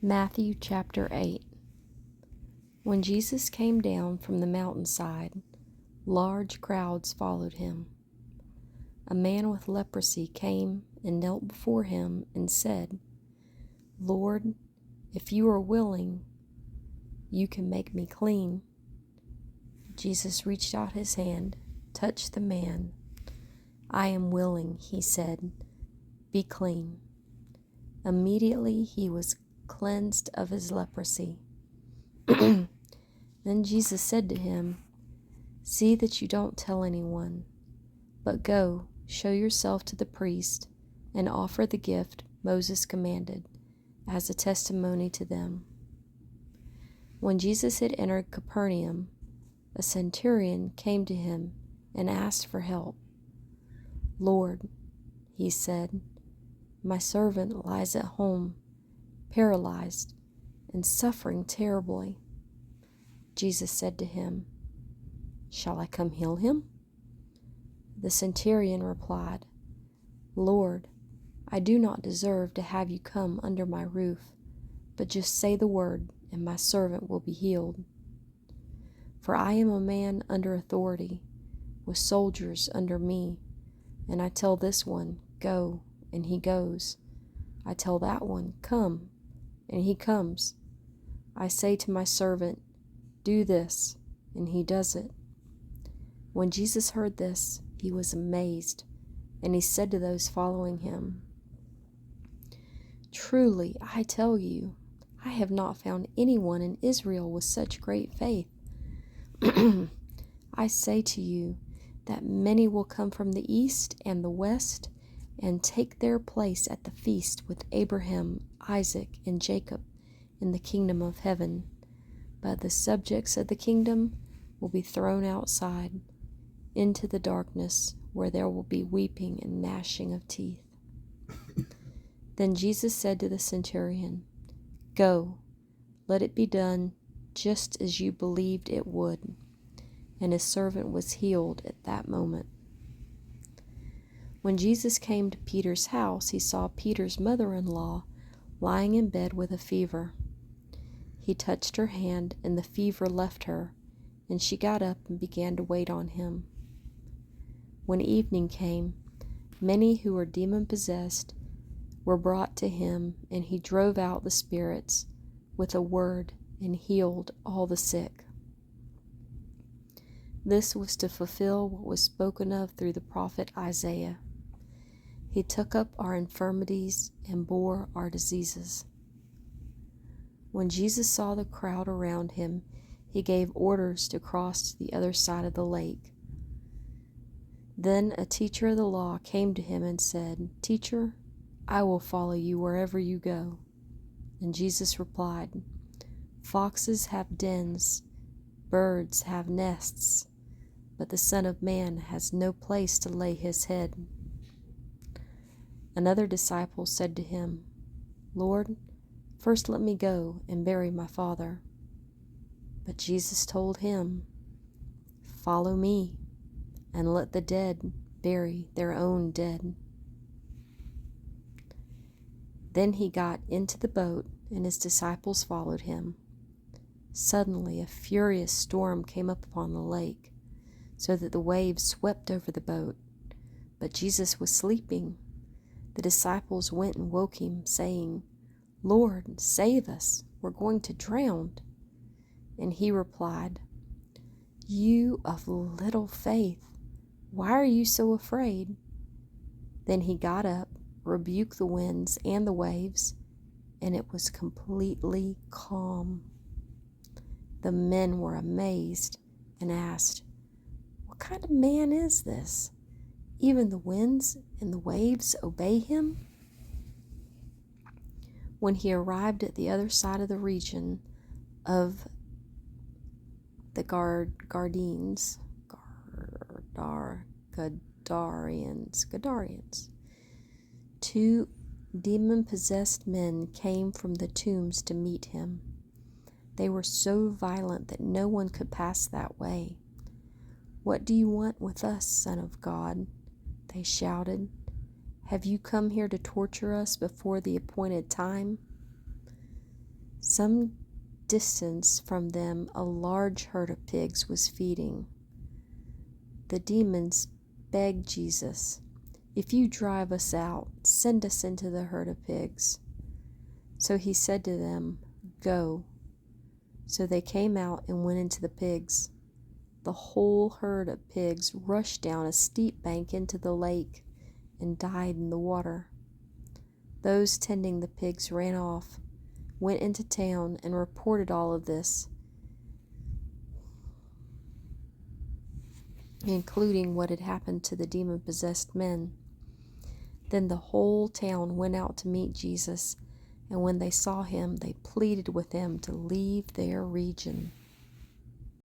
Matthew chapter 8. When Jesus came down from the mountainside, large crowds followed him. A man with leprosy came and knelt before him and said, "Lord, if you are willing, you can make me clean." Jesus reached out his hand, touched the man. "I am willing," he said. "Be clean." Immediately he was cleansed of his leprosy. Then Jesus said to him, "See that you don't tell anyone, but go, show yourself to the priest, and offer the gift Moses commanded as a testimony to them." When Jesus had entered Capernaum, a centurion came to him and asked for help. "Lord," he said, "my servant lies at home, paralyzed and suffering terribly." Jesus said to him, "Shall I come heal him?" The centurion replied, "Lord, I do not deserve to have you come under my roof, but just say the word, and my servant will be healed. For I am a man under authority, with soldiers under me, and I tell this one, 'Go,' and he goes. I tell that one, 'Come,' and he comes. I say to my servant, 'Do this,' and he does it." When Jesus heard this, he was amazed, and he said to those following him, "Truly, I tell you, I have not found anyone in Israel with such great faith. I say to you that many will come from the east and the west and take their place at the feast with Abraham, Isaac, and Jacob in the kingdom of heaven. But the subjects of the kingdom will be thrown outside into the darkness, where there will be weeping and gnashing of teeth." Then Jesus said to the centurion, "Go, let it be done just as you believed it would." And his servant was healed at that moment. When Jesus came to Peter's house, he saw Peter's mother-in-law lying in bed with a fever. He touched her hand, and the fever left her, and she got up and began to wait on him. When evening came, many who were demon-possessed were brought to him, and he drove out the spirits with a word and healed all the sick. This was to fulfill what was spoken of through the prophet Isaiah. He took up our infirmities and bore our diseases. When Jesus saw the crowd around him, he gave orders to cross to the other side of the lake. Then a teacher of the law came to him and said, "Teacher, I will follow you wherever you go." And Jesus replied, "Foxes have dens, birds have nests, but the Son of Man has no place to lay his head." Another disciple said to him, "Lord, first let me go and bury my father." But Jesus told him, "Follow me, and let the dead bury their own dead." Then he got into the boat, and his disciples followed him. Suddenly a furious storm came up upon the lake, so that the waves swept over the boat. But Jesus was sleeping. The disciples went and woke him, saying, "Lord, save us, we're going to drown." And he replied, "You of little faith, why are you so afraid?" Then he got up, rebuked the winds and the waves, and it was completely calm. The men were amazed and asked, "What kind of man is this? Even the winds and the waves obey him?" When he arrived at the other side of the region of the Gadarenes, two demon-possessed men came from the tombs to meet him. They were so violent that no one could pass that way. "What do you want with us, Son of God?" they shouted. "Have you come here to torture us before the appointed time?" Some distance from them, a large herd of pigs was feeding. The demons begged Jesus, "If you drive us out, send us into the herd of pigs." So he said to them, "Go." So they came out and went into the pigs. The whole herd of pigs rushed down a steep bank into the lake and died in the water. Those tending the pigs ran off, went into town, and reported all of this, including what had happened to the demon-possessed men. Then the whole town went out to meet Jesus, and when they saw him, they pleaded with him to leave their region.